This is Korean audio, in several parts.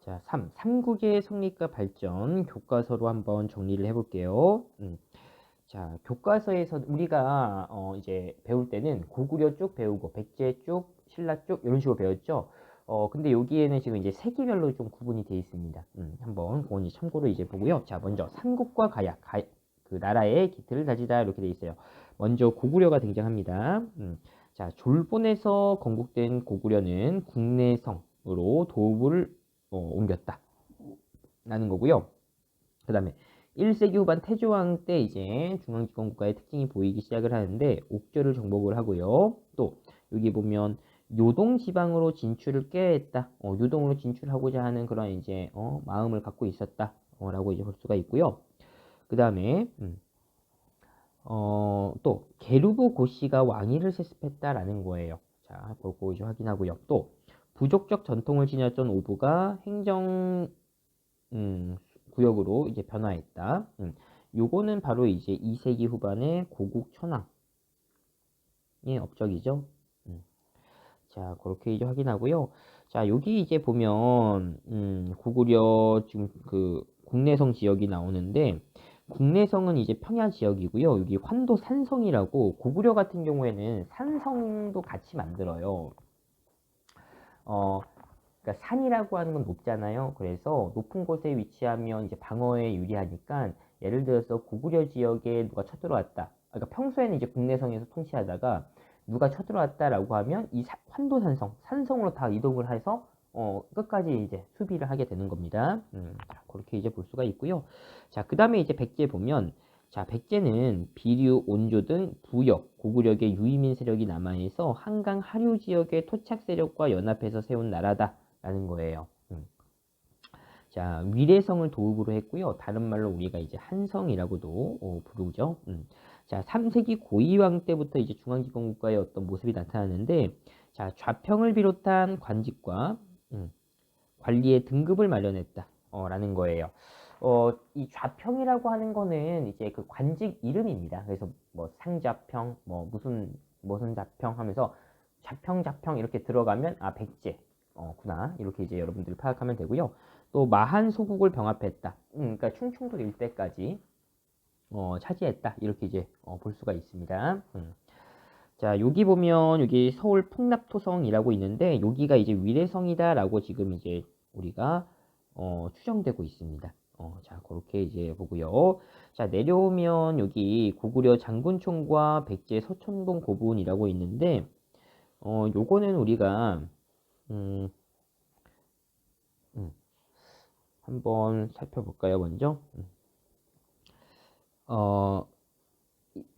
자, 삼국의 성립과 발전 교과서로 한번 정리를 해볼게요. 자, 교과서에서 우리가 이제 배울 때는 고구려 쭉 배우고 백제 쭉, 신라 쭉 이런 식으로 배웠죠. 근데 여기에는 지금 이제 세기별로 좀 구분이 되어 있습니다. 한번 그건 이제 참고로 이제 보고요. 자, 먼저 삼국과 가야, 그 나라의 기틀을 다지다 이렇게 되어 있어요. 먼저 고구려가 등장합니다. 자, 졸본에서 건국된 고구려는 국내성으로 도읍을 옮겼다. 라는 거고요. 그 다음에 1세기 후반 태조왕 때 이제 중앙집권국가의 특징이 보이기 시작을 하는데 옥저를 정복을 하고요. 또 여기 보면 요동 지방으로 진출을 꾀했다. 요동으로 진출하고자 하는 그런 이제 마음을 갖고 있었다. 라고 이제 볼 수가 있고요. 그 다음에 또 게르브 고씨가 왕위를 세습했다라는 거예요. 자, 그거 이제 확인하고요. 또 부족적 전통을 지녔던 오부가 행정 구역으로 이제 변화했다. 요거는 바로 이제 2세기 후반의 고국 천황의 업적이죠. 자, 그렇게 이제 확인하고요. 자, 여기 이제 보면 고구려 지금 그 국내성 지역이 나오는데 국내성은 이제 평야 지역이고요. 여기 환도 산성이라고 고구려 같은 경우에는 산성도 같이 만들어요. 그러니까 산이라고 하는 건 높잖아요. 그래서 높은 곳에 위치하면 이제 방어에 유리하니까 예를 들어서 고구려 지역에 누가 쳐들어왔다. 그러니까 평소에는 이제 국내성에서 통치하다가 누가 쳐들어왔다라고 하면 이 환도산성, 산성으로 다 이동을 해서 끝까지 이제 수비를 하게 되는 겁니다. 자, 그렇게 이제 볼 수가 있고요. 자, 그 다음에 이제 백제 보면 자, 백제는 비류, 온조 등 부역, 고구려의 유이민 세력이 남아있어 한강 하류 지역의 토착 세력과 연합해서 세운 나라다라는 거예요. 자, 위례성을 도읍으로 했고요. 다른 말로 우리가 이제 한성이라고도 부르죠. 자, 3세기 고이왕 때부터 이제 중앙집권국가의 어떤 모습이 나타나는데, 자, 좌평을 비롯한 관직과 관리의 등급을 마련했다. 라는 거예요. 이 좌평이라고 하는 거는 이제 그 관직 이름입니다. 그래서 뭐 상좌평, 뭐 무슨 좌평 하면서 좌평 이렇게 들어가면 아 백제 구나 이렇게 이제 여러분들이 파악하면 되고요. 또 마한 소국을 병합했다. 그러니까 충청도 일대까지 차지했다. 이렇게 이제 볼 수가 있습니다. 자, 여기 보면 여기 서울 풍납토성이라고 있는데 여기가 이제 위례성이다라고 지금 이제 우리가 추정되고 있습니다. 자, 그렇게 이제 보고요. 자, 내려오면 여기 고구려 장군총과 백제 서촌동 고분이라고 있는데 요거는 우리가 음, 음, 한번 살펴볼까요, 먼저? 어,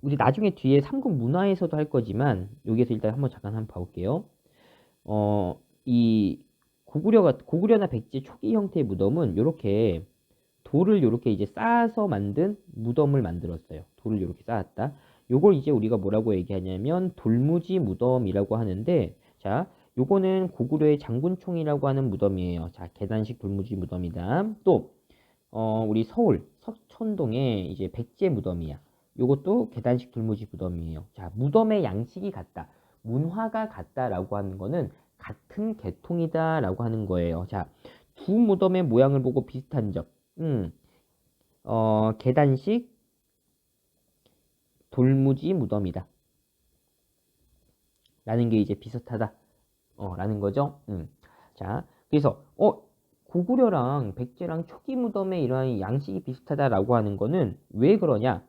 우리 나중에 뒤에 삼국 문화에서도 할 거지만 여기에서 일단 한번 봐볼게요. 이 고구려나 백제 초기 형태의 무덤은 이렇게 돌을 이렇게 이제 쌓아서 만든 무덤을 만들었어요. 돌을 이렇게 쌓았다. 요걸 이제 우리가 뭐라고 얘기하냐면 돌무지 무덤이라고 하는데, 자, 요거는 고구려의 장군총이라고 하는 무덤이에요. 자, 계단식 돌무지 무덤이다. 또 우리 서울 서촌동에 이제 백제 무덤이야. 요것도 계단식 돌무지 무덤이에요. 자, 무덤의 양식이 같다. 문화가 같다라고 하는 거는 같은 계통이다라고 하는 거예요. 자, 두 무덤의 모양을 보고 비슷한 점. 계단식 돌무지 무덤이다. 라는 게 이제 비슷하다. 라는 거죠. 자, 그래서, 고구려랑 백제랑 초기 무덤의 이러한 양식이 비슷하다라고 하는 거는 왜 그러냐?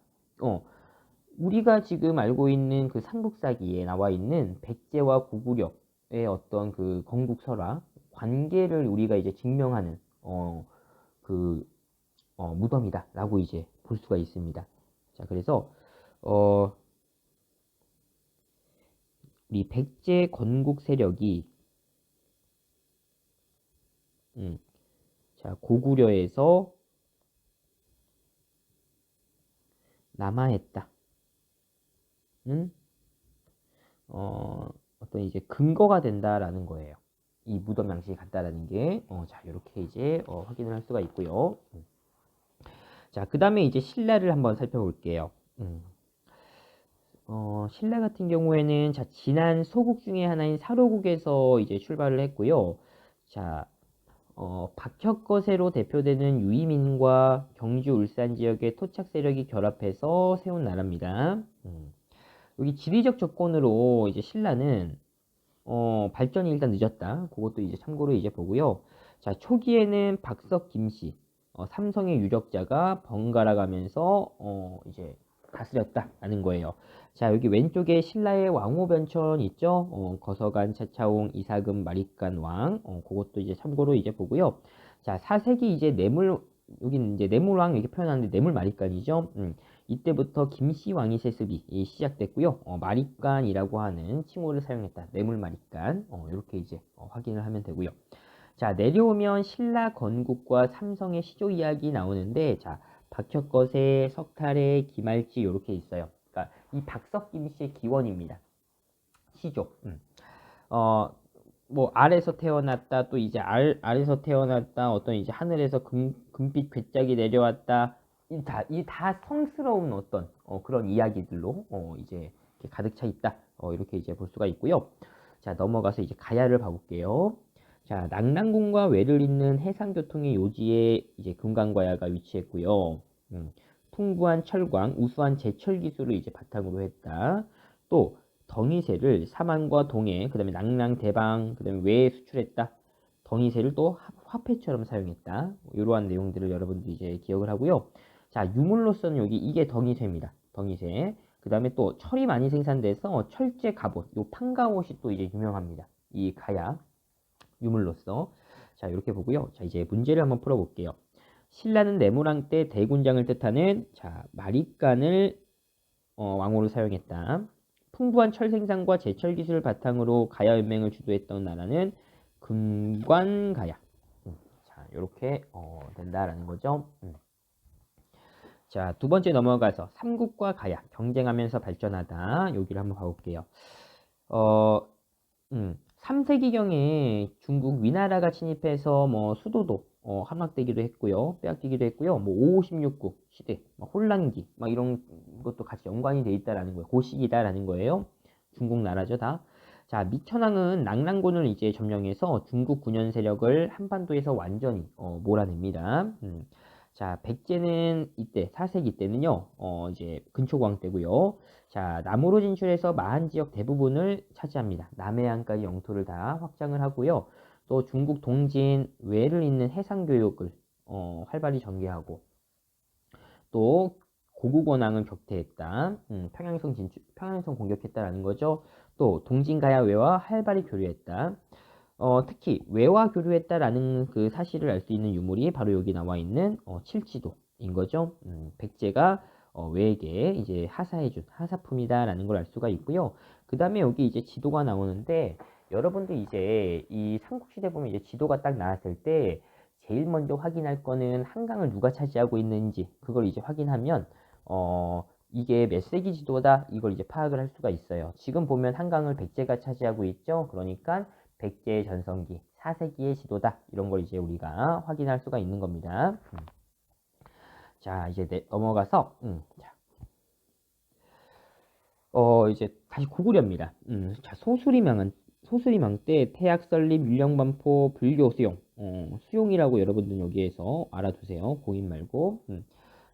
우리가 지금 알고 있는 그 삼국사기에 나와 있는 백제와 고구려의 어떤 그 건국설화 관계를 우리가 이제 증명하는, 그, 무덤이다라고 이제 볼 수가 있습니다. 자, 그래서, 어, 우리 백제 건국 세력이, 자, 고구려에서 남하했다는, 어떤 이제 근거가 된다라는 거예요. 이 무덤 양식이 같다라는 게, 자, 이렇게 이제 확인을 할 수가 있고요. 자, 그 다음에 이제 신라를 한번 살펴볼게요. 신라 같은 경우에는 자, 지난 소국 중에 하나인 사로국에서 이제 출발을 했고요. 자, 박혁거세로 대표되는 유이민과 경주, 울산 지역의 토착 세력이 결합해서 세운 나라입니다. 여기 지리적 조건으로 이제 신라는 발전이 일단 늦었다. 그것도 이제 참고로 이제 보고요. 자, 초기에는 박석 김씨, 삼성의 유력자가 번갈아 가면서 이제 다스렸다라는 거예요. 자, 여기 왼쪽에 신라의 왕호 변천 있죠? 거서관, 차차홍, 이사금, 마립간 왕. 그것도 이제 참고로 이제 보고요. 자, 4세기 이제 여기는 이제 뇌물왕 이렇게 표현하는데 뇌물 마립간이죠. 이때부터 김씨 왕위 세습이 시작됐고요. 마립간이라고 하는 칭호를 사용했다. 뇌물 마립간. 이렇게 이제 확인을 하면 되고요. 자, 내려오면 신라 건국과 삼성의 시조 이야기 나오는데, 자, 박혁거세, 석탈의, 기말지 이렇게 있어요. 그러니까 이 박석김 씨의 기원입니다. 시조. 뭐 알에서 태어났다, 또 이제 알에서 태어났다, 어떤 이제 하늘에서 금빛 괴짝이 내려왔다. 이 다 성스러운 어떤 그런 이야기들로 이제 이렇게 가득 차 있다. 이렇게 이제 볼 수가 있고요. 자, 넘어가서 이제 가야를 봐볼게요. 자, 낙랑군과 외를 잇는 해상교통의 요지에 이제 금강과야가 위치했고요. 풍부한 철광, 우수한 제철 기술을 이제 바탕으로 했다. 또 덩이새를 삼안과 동해, 그 다음에 낙랑, 대방, 그 다음에 외에 수출했다. 덩이새를 또 화폐처럼 사용했다. 이러한 내용들을 여러분들이 이제 기억을 하고요. 자, 유물로서는 여기 이게 덩이새입니다. 덩이새. 그 다음에 또 철이 많이 생산돼서 철제 갑옷, 요 판가옷이 또 이제 유명합니다. 이 가야. 유물로서. 자, 이렇게 보고요. 자, 이제 문제를 한번 풀어볼게요. 신라는 내무랑 때 대군장을 뜻하는 자, 마립간을 왕호로 사용했다. 풍부한 철 생산과 제철 기술을 바탕으로 가야 연맹을 주도했던 나라는 금관가야. 자, 이렇게 된다라는 거죠. 자, 두 번째 넘어가서 삼국과 가야 경쟁하면서 발전하다. 여기를 한번 봐볼게요. 3세기경에 중국 위나라가 침입해서 뭐 수도도 함락되기도 했고요. 빼앗기기도 했고요. 뭐 556국 시대, 혼란기 막 이런 것도 같이 연관이 돼 있다라는 거예요. 고시기다라는 거예요. 중국 나라죠, 다. 자, 미천왕은 낙랑군을 이제 점령해서 중국 군현 세력을 한반도에서 완전히 몰아냅니다. 자, 백제는 이때 4세기 때는요. 이제 근초광 때고요. 자, 남으로 진출해서 마한 지역 대부분을 차지합니다. 남해안까지 영토를 다 확장을 하고요. 또 중국 동진 외를 잇는 해상 교역을 활발히 전개하고 또 고국 원앙을 격퇴했다. 평양성 공격했다라는 거죠. 또 동진가야 외와 활발히 교류했다. 특히 외와 교류했다라는 그 사실을 알 수 있는 유물이 바로 여기 나와 있는 칠지도인 거죠. 백제가 외에게 이제 하사해준 하사품이다라는 걸 알 수가 있고요. 그 다음에 여기 이제 지도가 나오는데 여러분들 이제 이 삼국시대 보면 이제 지도가 딱 나왔을 때 제일 먼저 확인할 거는 한강을 누가 차지하고 있는지 그걸 이제 확인하면 이게 몇 세기 지도다 이걸 이제 파악을 할 수가 있어요. 지금 보면 한강을 백제가 차지하고 있죠. 그러니까 백제의 전성기 4세기의 지도다 이런 걸 이제 우리가 확인할 수가 있는 겁니다. 자, 이제 넘어가서 이제 다시 고구려입니다. 자, 소수리망 때 태약 설립 율령반포 불교 수용 수용이라고 여러분들 여기에서 알아두세요. 고인 말고.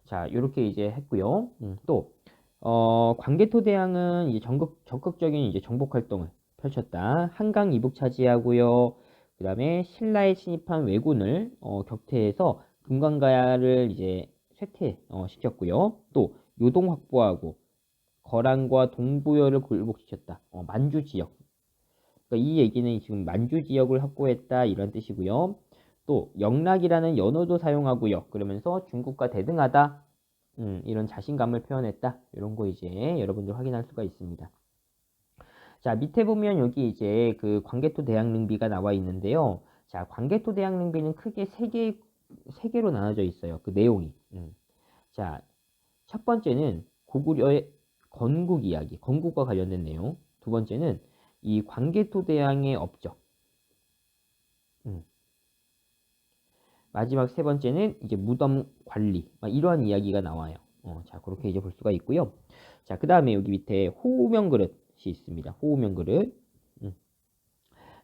자, 이렇게 이제 했고요. 또 광개토 대왕은 이제 적극적인 이제 정복 활동을 펼쳤다. 한강 이북 차지하고요. 그 다음에 신라에 침입한 왜군을 격퇴해서 금강가야를 이제 쇠퇴 시켰고요. 또 요동 확보하고 거란과 동부여를 굴복시켰다. 만주 지역. 그러니까 이 얘기는 지금 만주 지역을 확보했다 이런 뜻이고요. 또 영락이라는 연어도 사용하고요. 그러면서 중국과 대등하다. 이런 자신감을 표현했다. 이런 거 이제 여러분들 확인할 수가 있습니다. 자, 밑에 보면 여기 이제 그 광개토 대양릉비가 나와 있는데요. 자, 광개토 대양릉비는 크게 세 개로 나눠져 있어요. 그 내용이. 자, 첫 번째는 고구려의 건국 이야기, 건국과 관련된 내용. 두 번째는 이 광개토 대왕의 업적. 마지막 세 번째는 이제 무덤 관리. 이러한 이야기가 나와요. 자, 그렇게 이제 볼 수가 있고요. 자, 그 다음에 여기 밑에 호우명 그릇이 있습니다. 호우명 그릇.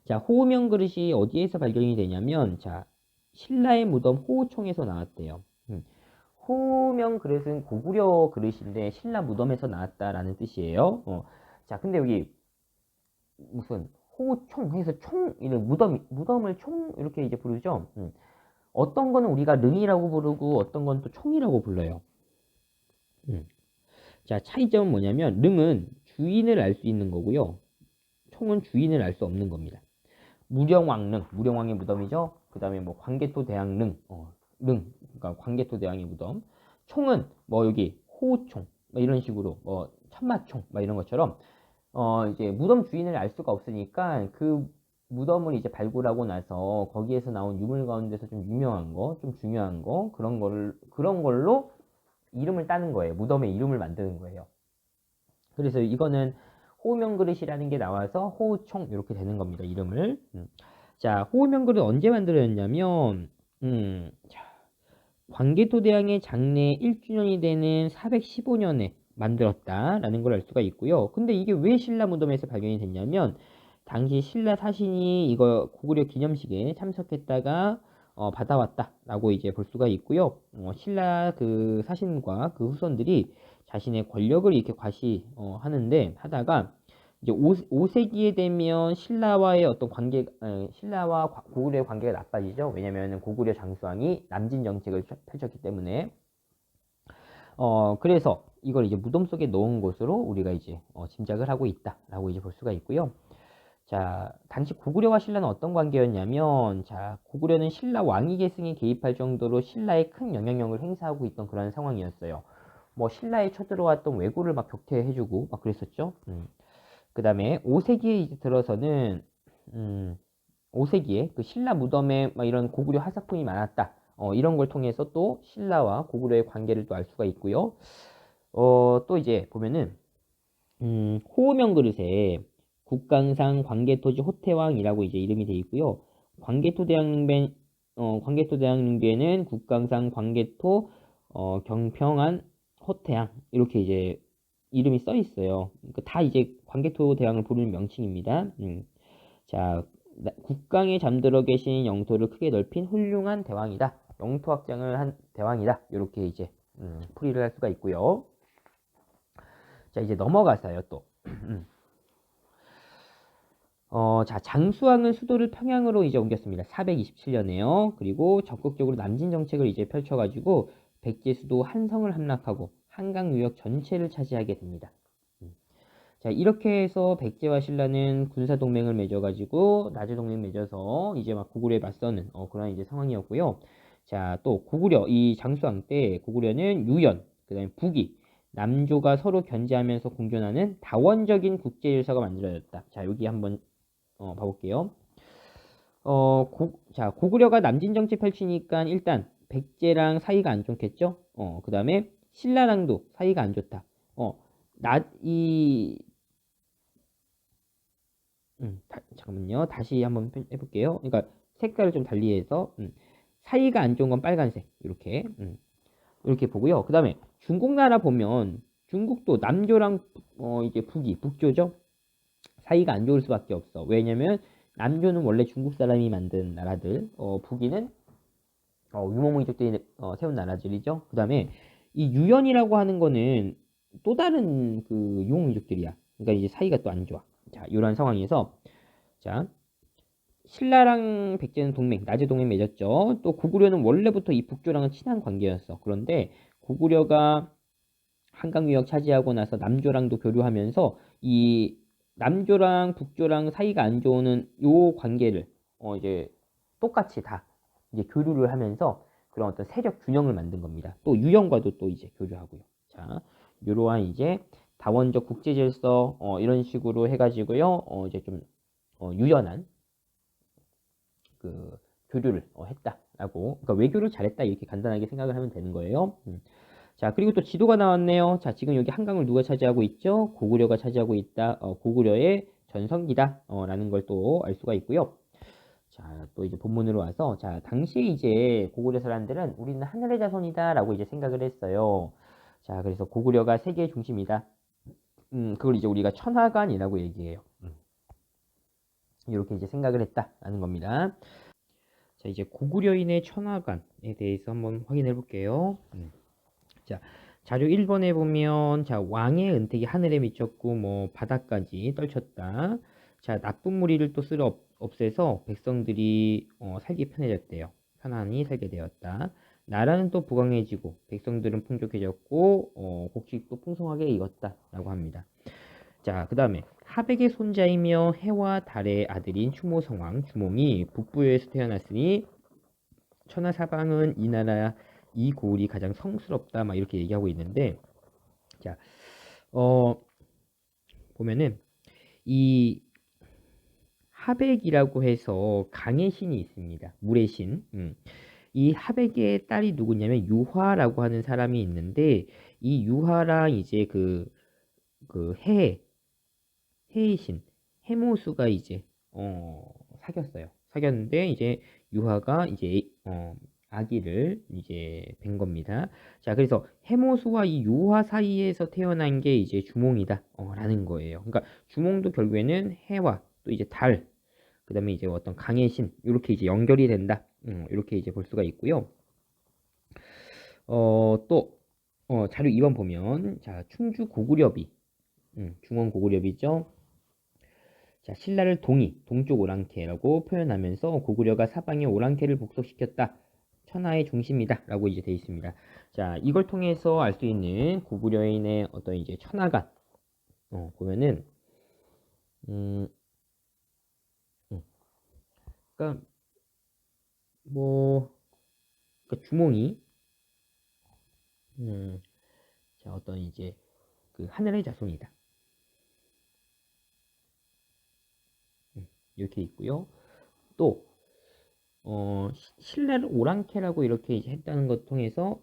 자, 호우명 그릇이 어디에서 발견이 되냐면, 자, 신라의 무덤 호우총에서 나왔대요. 호명 그릇은 고구려 그릇인데 신라 무덤에서 나왔다라는 뜻이에요. 자, 근데 여기 무슨 호총 해서 총 이런 무덤을 총 이렇게 이제 부르죠. 어떤 거는 우리가 릉이라고 부르고 어떤 건 또 총이라고 불러요. 자, 차이점은 뭐냐면 릉은 주인을 알 수 있는 거고요. 총은 주인을 알 수 없는 겁니다. 무령왕릉, 무령왕의 무덤이죠. 그 다음에 뭐 광개토 대왕릉, 그러니까 광개토 대왕의 무덤. 총은 뭐 여기 호총, 뭐 이런 식으로 뭐 천마총, 뭐 이런 것처럼 이제 무덤 주인을 알 수가 없으니까 그 무덤을 이제 발굴하고 나서 거기에서 나온 유물 가운데서 좀 유명한 거, 좀 중요한 거 그런 걸로 이름을 따는 거예요. 무덤의 이름을 만드는 거예요. 그래서 이거는 호명그릇이라는 게 나와서 호총 이렇게 되는 겁니다. 이름을. 자, 호명그릇 언제 만들어졌냐면 자, 광개토대왕의 장래 1주년이 되는 415년에 만들었다라는 걸 알 수가 있고요. 근데 이게 왜 신라 무덤에서 발견이 됐냐면 당시 신라 사신이 이거 고구려 기념식에 참석했다가 받아왔다라고 이제 볼 수가 있고요. 신라 그 사신과 그 후손들이 자신의 권력을 이렇게 과시하는데 하다가 이제 5세기에 되면 신라와의 어떤 신라와 고구려의 관계가 나빠지죠. 왜냐면 고구려 장수왕이 남진 정책을 펼쳤기 때문에. 그래서 이걸 이제 무덤 속에 넣은 것으로 우리가 이제 짐작을 하고 있다라고 이제 볼 수가 있고요. 자, 당시 고구려와 신라는 어떤 관계였냐면, 자, 고구려는 신라 왕위 계승에 개입할 정도로 신라에 큰 영향력을 행사하고 있던 그런 상황이었어요. 뭐 신라에 쳐들어왔던 왜구를 막 격퇴해주고 막 그랬었죠. 그 다음에 5세기에 이제 들어서는 5세기에 그 신라 무덤에 막 이런 고구려 하사품이 많았다. 이런 걸 통해서 또 신라와 고구려의 관계를 또 알 수가 있고요. 또 이제 보면은 호명 그릇에 국강상 광개토지 호태왕이라고 이제 이름이 되어 있고요. 광개토대왕릉배는 국강상 광개토 경평안 호태왕 이렇게 이제 이름이 써 있어요. 그러니까 다 이제 광개토 대왕을 부르는 명칭입니다. 자, 국강에 잠들어 계신 영토를 크게 넓힌 훌륭한 대왕이다. 영토 확장을 한 대왕이다. 이렇게 이제 풀이를 할 수가 있고요. 자, 이제 넘어가서요, 또. 자, 장수왕은 수도를 평양으로 이제 옮겼습니다. 427년에요. 그리고 적극적으로 남진 정책을 이제 펼쳐가지고 백제 수도 한성을 함락하고 한강 유역 전체를 차지하게 됩니다. 자, 이렇게 해서 백제와 신라는 군사 동맹을 맺어가지고 나제 동맹 맺어서 이제 막 고구려에 맞서는 그런 이제 상황이었고요. 자, 또 고구려 이 장수왕 때 고구려는 유연, 그다음에 북이 남조가 서로 견제하면서 공존하는 다원적인 국제 질서가 만들어졌다. 자, 여기 한번 봐볼게요. 자, 고구려가 남진 정책 펼치니까 일단 백제랑 사이가 안 좋겠죠? 그 다음에 신라랑도 사이가 안 좋다. 잠깐만요. 다시 한번 해볼게요. 그러니까 색깔을 좀 달리해서 사이가 안 좋은 건 빨간색 이렇게 이렇게 보고요. 그 다음에 중국 나라 보면 중국도 남조랑 이제 북조죠. 사이가 안 좋을 수밖에 없어. 왜냐면 남조는 원래 중국 사람이 만든 나라들, 북이는 유목민족들이 세운 나라들이죠. 그 다음에 이 유연이라고 하는 거는 또 다른 그 유목민족들이야. 그러니까 이제 사이가 또 안 좋아. 자, 이런 상황에서 자, 신라랑 백제는 동맹, 나제 동맹 맺었죠. 또 고구려는 원래부터 이 북조랑은 친한 관계였어. 그런데 고구려가 한강 유역 차지하고 나서 남조랑도 교류하면서 이 남조랑 북조랑 사이가 안 좋은 요 관계를 이제 똑같이 다 이제 교류를 하면서 그런 어떤 세력 균형을 만든 겁니다. 또 유형과도 또 이제 교류하고요. 자, 이러한 이제 다원적 국제 질서 이런 식으로 해가지고요. 이제 좀 유연한 그 교류를 했다라고, 그러니까 외교를 잘했다 이렇게 간단하게 생각을 하면 되는 거예요. 자, 그리고 또 지도가 나왔네요. 자, 지금 여기 한강을 누가 차지하고 있죠? 고구려가 차지하고 있다. 고구려의 전성기다. 라는 걸 또 알 수가 있고요. 자, 또 이제 본문으로 와서, 자, 당시에 이제 고구려 사람들은 우리는 하늘의 자손이다 라고 이제 생각을 했어요. 자, 그래서 고구려가 세계의 중심이다. 그걸 이제 우리가 천하관이라고 얘기해요. 이렇게 이제 생각을 했다라는 겁니다. 자, 이제 고구려인의 천하관에 대해서 한번 확인해 볼게요. 자, 자료 1번에 보면, 자, 왕의 은택이 하늘에 미쳤고, 뭐, 바다까지 떨쳤다. 자, 나쁜 무리를 또 쓸어 없애서 백성들이 살기 편해졌대요. 편안히 살게 되었다. 나라는 또 부강해지고, 백성들은 풍족해졌고, 곡식도 풍성하게 익었다. 라고 합니다. 자, 그 다음에 하백의 손자이며 해와 달의 아들인 추모성왕, 주몽이 북부에서 태어났으니 천하사방은 이 나라 이 고을이 가장 성스럽다 막 이렇게 얘기하고 있는데 자, 어, 보면은 이 하백이라고 해서 강의 신이 있습니다. 물의 신. 이 하백의 딸이 누구냐면 유화라고 하는 사람이 있는데 이 유화랑 이제 그 해의 신 해모수가 이제 사귀었어요. 사귀었는데 이제 유화가 이제 아기를 이제 뵌 겁니다. 자, 그래서 해모수와 이 유화 사이에서 태어난 게 이제 주몽이다 라는 거예요. 그러니까 주몽도 결국에는 해와 또 이제 달, 그다음에 이제 어떤 강의 신 이렇게 이제 연결이 된다. 이렇게 이제 볼 수가 있고요. 또 자료 2번 보면 자, 충주 고구려비 중원 고구려비죠. 자, 신라를 동쪽 오랑캐라고 표현하면서 고구려가 사방의 오랑캐를 복속시켰다. 천하의 중심이다. 라고 이제 돼 있습니다. 자, 이걸 통해서 알 수 있는 고구려인의 어떤 이제 천하관, 보면은, 음, 음, 그니까, 뭐, 그러니까 주몽이, 자, 어떤 이제 그 하늘의 자손이다. 이렇게 있고요. 또, 신라를 오랑캐라고 이렇게 이제 했다는 것 통해서,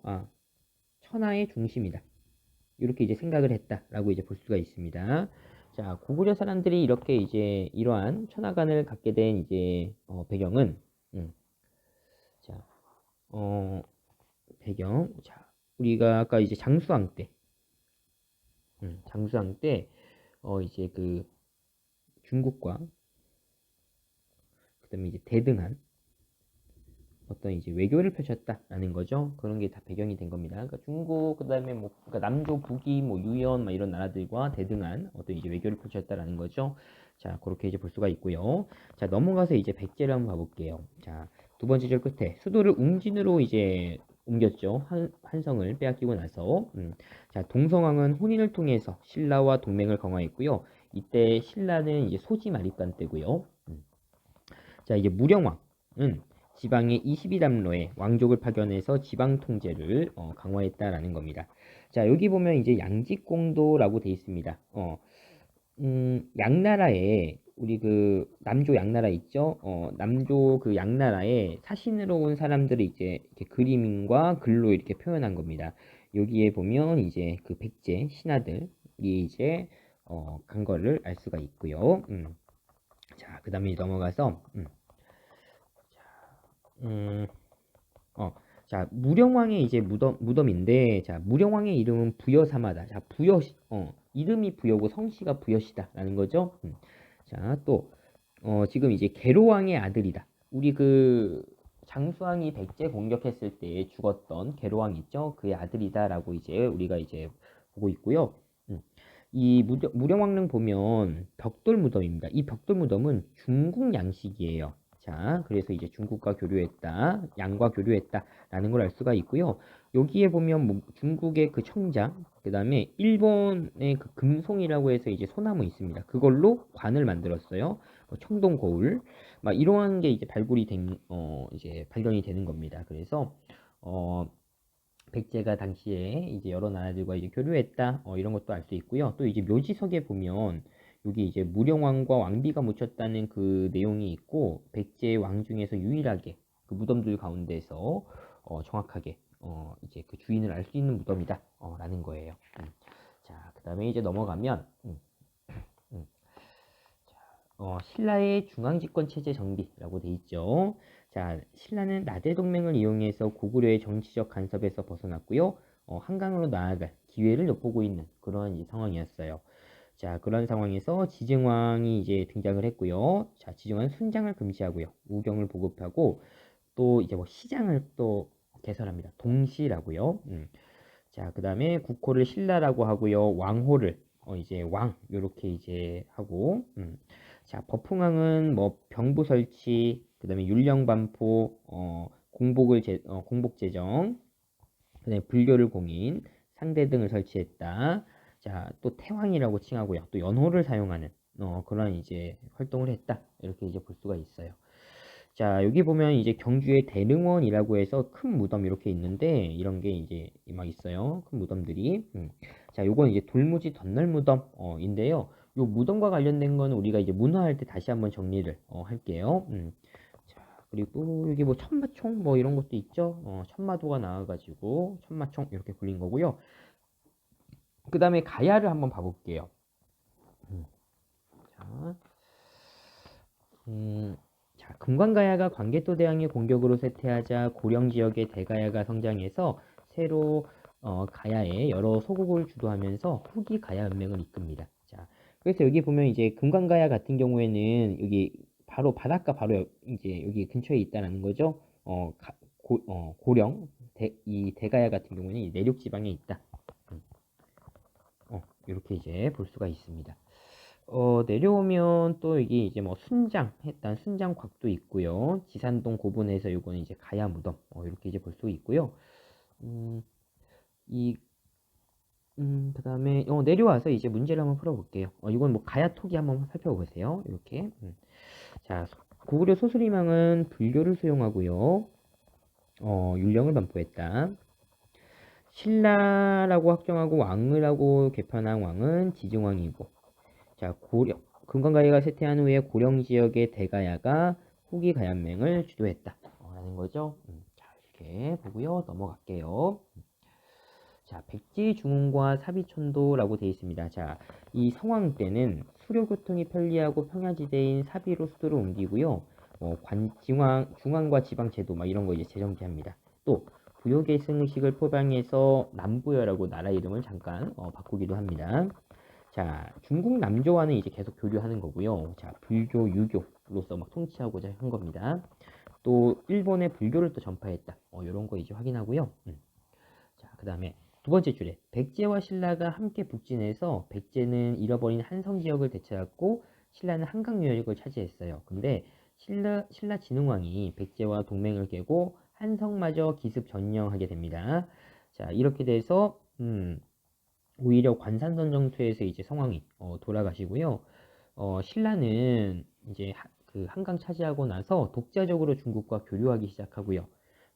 천하의 중심이다. 이렇게 이제 생각을 했다라고 이제 볼 수가 있습니다. 자, 고구려 사람들이 이렇게 이제 이러한 천하관을 갖게 된 이제 배경은 자, 배경 자, 우리가 아까 이제 장수왕 때 장수왕 때 이제 그 중국과 그다음에 이제 대등한 어떤 이제 외교를 펼쳤다라는 거죠. 그런 게 다 배경이 된 겁니다. 그러니까 중국 그다음에 뭐 그러니까 남조 북이 뭐 유연 막 이런 나라들과 대등한 어떤 이제 외교를 펼쳤다라는 거죠. 자, 그렇게 이제 볼 수가 있고요. 자, 넘어가서 이제 백제를 한번 가볼게요. 자, 두 번째 절 끝에 수도를 웅진으로 이제 옮겼죠. 한성을 빼앗기고 나서 자, 동성왕은 혼인을 통해서 신라와 동맹을 강화했고요. 이때 신라는 이제 소지마립간 때고요. 자, 이제 무령왕은 지방의 22담로에 왕족을 파견해서 지방 통제를 강화했다라는 겁니다. 자, 여기 보면 이제 양직공도라고 돼 있습니다. 양나라에 우리 그 남조 양나라 있죠? 남조 그 양나라에 사신으로 온 사람들을 이제 이렇게 그림과 글로 이렇게 표현한 겁니다. 여기에 보면 이제 그 백제 신하들이 이제 간 거를 알 수가 있고요. 자, 그 다음에 넘어가서 음, 자, 무령왕의 이제 무덤인데, 자, 무령왕의 이름은 부여사마다. 자, 이름이 부여고 성씨가 부여시다라는 거죠. 자, 또, 지금 이제 계로왕의 아들이다. 우리 그 장수왕이 백제 공격했을 때 죽었던 계로왕 있죠? 그의 아들이다라고 이제 우리가 이제 보고 있고요. 이 무령왕릉 보면 벽돌 무덤입니다. 이 벽돌 무덤은 중국 양식이에요. 자, 그래서 이제 중국과 교류했다, 양과 교류했다라는 걸 알 수가 있고요. 여기에 보면 뭐 중국의 그 청장, 그 다음에 일본의 그 금송이라고 해서 이제 소나무 있습니다. 그걸로 관을 만들었어요. 청동 거울, 막 이러한 게 이제 이제 발견이 되는 겁니다. 그래서 백제가 당시에 이제 여러 나라들과 이제 교류했다, 이런 것도 알 수 있고요. 또 이제 묘지석에 보면 여기 이제 무령왕과 왕비가 묻혔다는 그 내용이 있고 백제 왕 중에서 유일하게 그 무덤들 가운데서 정확하게 이제 그 주인을 알 수 있는 무덤이다 라는 거예요. 자, 그 다음에 이제 넘어가면 신라의 중앙집권 체제 정비라고 돼 있죠. 자, 신라는 나대 동맹을 이용해서 고구려의 정치적 간섭에서 벗어났고요. 한강으로 나아갈 기회를 엿보고 있는 그런 상황이었어요. 자, 그런 상황에서 지증왕이 이제 등장을 했고요. 자, 지증왕은 순장을 금지하고요. 우경을 보급하고 또 이제 뭐 시장을 또 개설합니다. 동시라고요. 자, 그 다음에 국호를 신라라고 하고요. 왕호를 이제 왕 요렇게 이제 하고 자, 버풍왕은 뭐 병부 설치, 그 다음에 율령 반포, 공복 제정, 그 다음에 불교를 공인, 상대 등을 설치했다. 자, 또 태왕이라고 칭하고요. 또 연호를 사용하는 그런 이제 활동을 했다. 이렇게 이제 볼 수가 있어요. 자, 여기 보면 이제 경주에 대릉원이라고 해서 큰 무덤 이렇게 있는데 이런 게 이제 막 있어요. 큰 무덤들이. 자, 요건 이제 돌무지 덧날 무덤인데요. 요 무덤과 관련된 건 우리가 이제 문화할 때 다시 한번 정리를 할게요. 자, 그리고 여기 뭐 천마총 뭐 이런 것도 있죠. 천마도가 나와가지고 천마총 이렇게 불린 거고요. 그 다음에 가야를 한번 봐볼게요. 자, 자, 금관가야가 광개토대왕의 공격으로 쇠퇴하자 고령 지역의 대가야가 성장해서 새로 가야에 여러 소국을 주도하면서 후기 가야 연맹을 이끕니다. 자, 그래서 여기 보면 이제 금관가야 같은 경우에는 여기 바로 바닷가 바로 이제 여기 근처에 있다는 거죠. 고령 이 대가야 같은 경우는 이 내륙 지방에 있다. 이렇게 이제 볼 수가 있습니다. 내려오면 또 여기 이제 뭐 순장 했던 순장곽도 있고요. 지산동 고분에서 요거는 이제 가야 무덤 이렇게 이제 볼 수 있고요. 이 그다음에 내려와서 이제 문제를 한번 풀어볼게요. 이건 뭐 가야 토기 한번 살펴보세요. 이렇게 자, 고구려 소수리망은 불교를 수용하고요. 율령을 반포했다. 신라라고 확정하고 왕을하고 개편한 왕은 지증왕이고, 자, 금관가야가 쇠퇴한 후에 고령 지역의 대가야가 후기 가야맹을 주도했다. 라는 거죠. 자, 이렇게 보고요. 넘어갈게요. 자, 백지 중흥과 사비촌도라고 되어 있습니다. 자, 이 성왕 때는 수료교통이 편리하고 평야지대인 사비로 수도를 옮기고요. 중앙과 지방 제도 막 이런 거 이제 재정비합니다. 또 부효계승식을 포방해서 남부여라고 나라 이름을 잠깐 바꾸기도 합니다. 자, 중국 남조와는 이제 계속 교류하는 거고요. 자, 불교, 유교로서 막 통치하고자 한 겁니다. 또 일본의 불교를 또 전파했다. 이런 거 이제 확인하고요. 자, 그 다음에 두 번째 줄에 백제와 신라가 함께 북진해서 백제는 잃어버린 한성 지역을 되찾았고 신라는 한강 유역을 차지했어요. 근데 신라 진흥왕이 백제와 동맹을 깨고 한성마저 기습 점령하게 됩니다. 자, 이렇게 돼서 오히려 관산선 정투에서 이제 성왕이 돌아가시고요. 신라는 이제 그 한강 차지하고 나서 독자적으로 중국과 교류하기 시작하고요.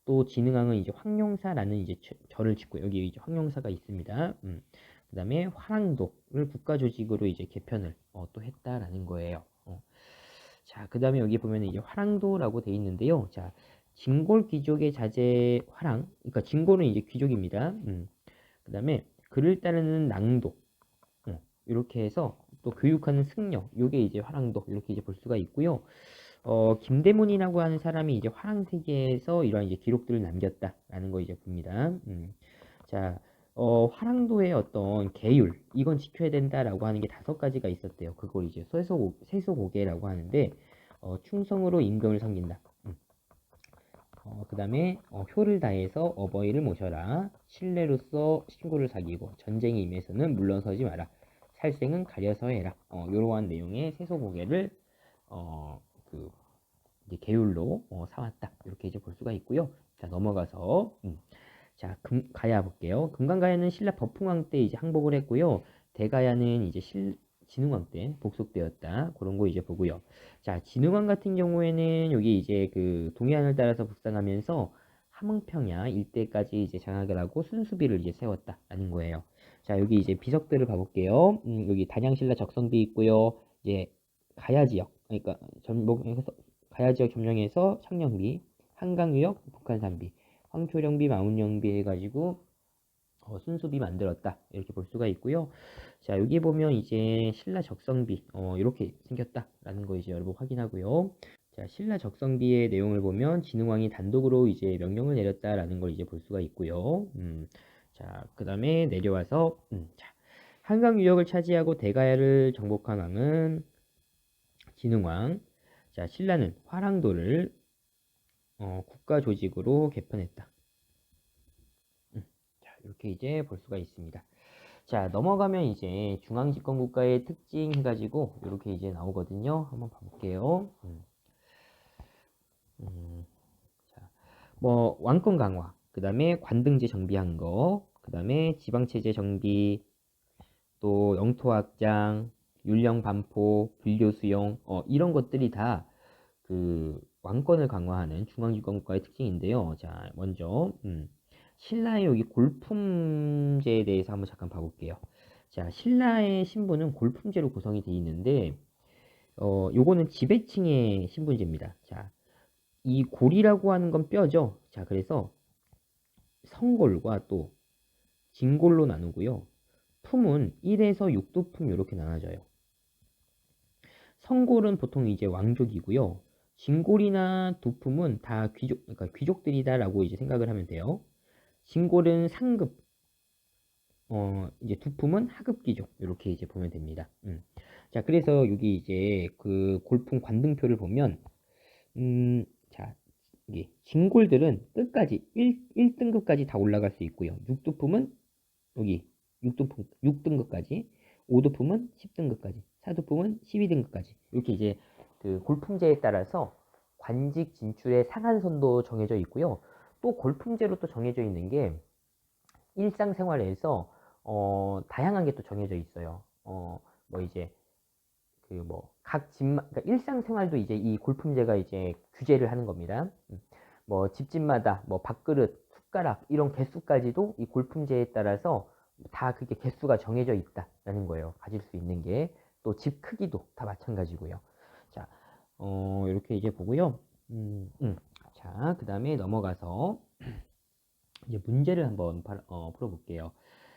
또 진흥왕은 이제 황룡사라는 이제 절을 짓고 여기 이제 황룡사가 있습니다. 그다음에 화랑도를 국가 조직으로 이제 개편을 또 했다라는 거예요. 자, 그다음에 여기 보면 이제 화랑도라고 돼 있는데요. 자, 진골 귀족의 자제 화랑, 그러니까 진골은 이제 귀족입니다. 그다음에 그를 따르는 낭도, 이렇게 해서 또 교육하는 승려, 요게 이제 화랑도 이렇게 이제 볼 수가 있고요. 김대문이라고 하는 사람이 이제 화랑세계에서 이런 이제 기록들을 남겼다라는 거 이제 봅니다. 자, 화랑도의 어떤 계율, 이건 지켜야 된다라고 하는 게 5가지가 있었대요. 그걸 이제 세소고개라고 하는데, 충성으로 임금을 섬긴다. 그 다음에 효를 다해서 어버이를 모셔라. 신뢰로서 친구를 사귀고 전쟁에 임해서는 물러서지 마라. 살생은 가려서 해라. 이러한 내용의 세소고개를 그 이제 계율로 사왔다. 이렇게 이제 볼 수가 있고요. 자, 넘어가서 자, 가야 볼게요. 금강가야는 신라 버풍왕 때 이제 항복을 했고요. 대가야는 이제 진흥왕 때 복속되었다. 그런 거 이제 보고요. 자, 진흥왕 같은 경우에는 여기 이제 그 동해안을 따라서 북상하면서 함흥평야 일대까지 이제 장악을 하고 순수비를 이제 세웠다라는 거예요. 자, 여기 이제 비석들을 봐볼게요. 여기 단양신라 적성비 있고요. 이제 가야 지역, 그러니까 전복해서 가야 지역 점령해서 창녕비, 한강유역, 북한산비, 황초령비, 마운령비 해가지고 순수비 만들었다 이렇게 볼 수가 있고요. 자, 여기 보면 이제 신라 적성비 이렇게 생겼다라는 거 이제 여러분 확인하고요. 자, 신라 적성비의 내용을 보면 진흥왕이 단독으로 이제 명령을 내렸다라는 걸 이제 볼 수가 있고요. 자, 그 다음에 내려와서 자, 한강 유역을 차지하고 대가야를 정복한 왕은 진흥왕. 자, 신라는 화랑도를 국가 조직으로 개편했다. 자, 이렇게 이제 볼 수가 있습니다. 자, 넘어가면 이제 중앙집권국가의 특징 해가지고 이렇게 이제 나오거든요. 한번 봐볼게요. 자, 뭐 왕권 강화, 그 다음에 관등제 정비한 거, 그 다음에 지방체제 정비, 또 영토 확장, 율령 반포, 불교 수용, 이런 것들이 다 그 왕권을 강화하는 중앙집권국가의 특징인데요. 자, 먼저 신라의 여기 골품제에 대해서 한번 잠깐 봐볼게요. 자, 신라의 신부는 골품제로 구성이 되어 있는데, 요거는 지배층의 신분제입니다. 자, 이 골이라고 하는 건 뼈죠. 자, 그래서 성골과 또 진골로 나누고요. 품은 1에서 6도품 이렇게 나눠져요. 성골은 보통 이제 왕족이고요. 진골이나 도품은 다 귀족, 그러니까 귀족들이다라고 이제 생각을 하면 돼요. 진골은 상급, 이제 두품은 하급 귀족 이렇게 이제 보면 됩니다. 자, 그래서 여기 이제 그 골품 관등표를 보면, 자, 이게 진골들은 끝까지 1등급까지 다 올라갈 수 있고요. 육두품은 여기 6등급까지, 5도품은 10등급까지, 4도품은 12등급까지. 이렇게 이제 그 골품제에 따라서 관직 진출의 상한선도 정해져 있고요. 또 골품제로 또 정해져 있는 게 일상생활에서 다양한 게 또 정해져 있어요. 뭐 이제 그 뭐 각 집마 그러니까 일상생활도 이제 이 골품제가 이제 규제를 하는 겁니다. 뭐 집집마다 뭐 밥그릇, 숟가락 이런 개수까지도 이 골품제에 따라서 다 그게 개수가 정해져 있다라는 거예요. 가질 수 있는 게 또 집 크기도 다 마찬가지고요. 자, 이렇게 이제 보고요. 자, 그 다음에 넘어가서 이제 문제를 한번 풀어볼게요.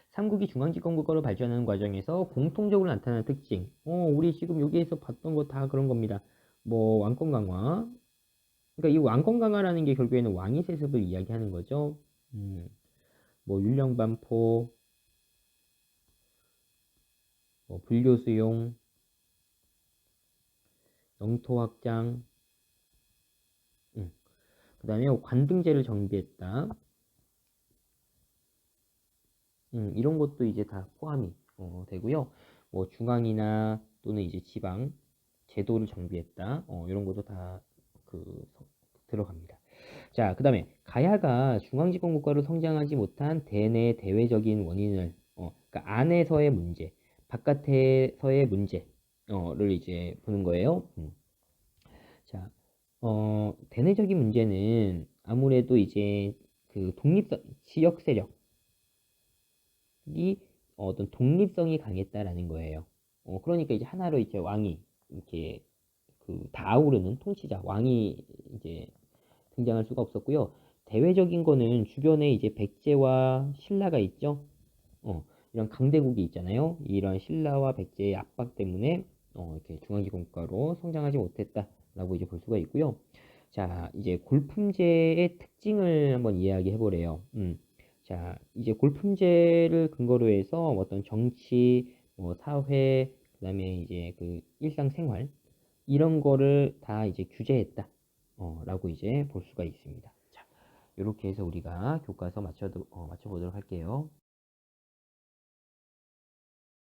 삼국이 중앙집권국가로 발전하는 과정에서 공통적으로 나타나는 특징. 우리 지금 여기에서 봤던 거 다 그런 겁니다. 뭐 왕권 강화. 그러니까 이 왕권 강화라는 게 결국에는 왕위 세습을 이야기하는 거죠. 뭐 율령반포, 뭐 불교 수용, 영토 확장, 그 다음에 관등제를 정비했다. 이런 것도 이제 다 포함이 되고요. 뭐 중앙이나 또는 이제 지방 제도를 정비했다. 이런 것도 다 들어갑니다. 자, 그 다음에 가야가 중앙집권 국가로 성장하지 못한 대내 대외적인 원인을 그러니까 안에서의 문제, 바깥에서의 문제를 이제 보는 거예요. 자, 대내적인 문제는 아무래도 이제 그 독립성 지역 세력이 어떤 독립성이 강했다라는 거예요. 그러니까 이제 하나로 이제 왕이 이렇게 그 다 아우르는 통치자 왕이 이제 등장할 수가 없었고요. 대외적인 거는 주변에 이제 백제와 신라가 있죠. 이런 강대국이 있잖아요. 이런 신라와 백제의 압박 때문에 이렇게 중앙지국가로 성장하지 못했다라고 이제 볼 수가 있고요. 자, 이제 골품제의 특징을 한번 이야기해 보래요. 자, 이제 골품제를 근거로 해서 어떤 정치, 뭐 사회, 그다음에 이제 그 일상생활 이런 거를 다 이제 규제했다. 라고 이제 볼 수가 있습니다. 자, 이렇게 해서 우리가 교과서 맞춰보도록 할게요.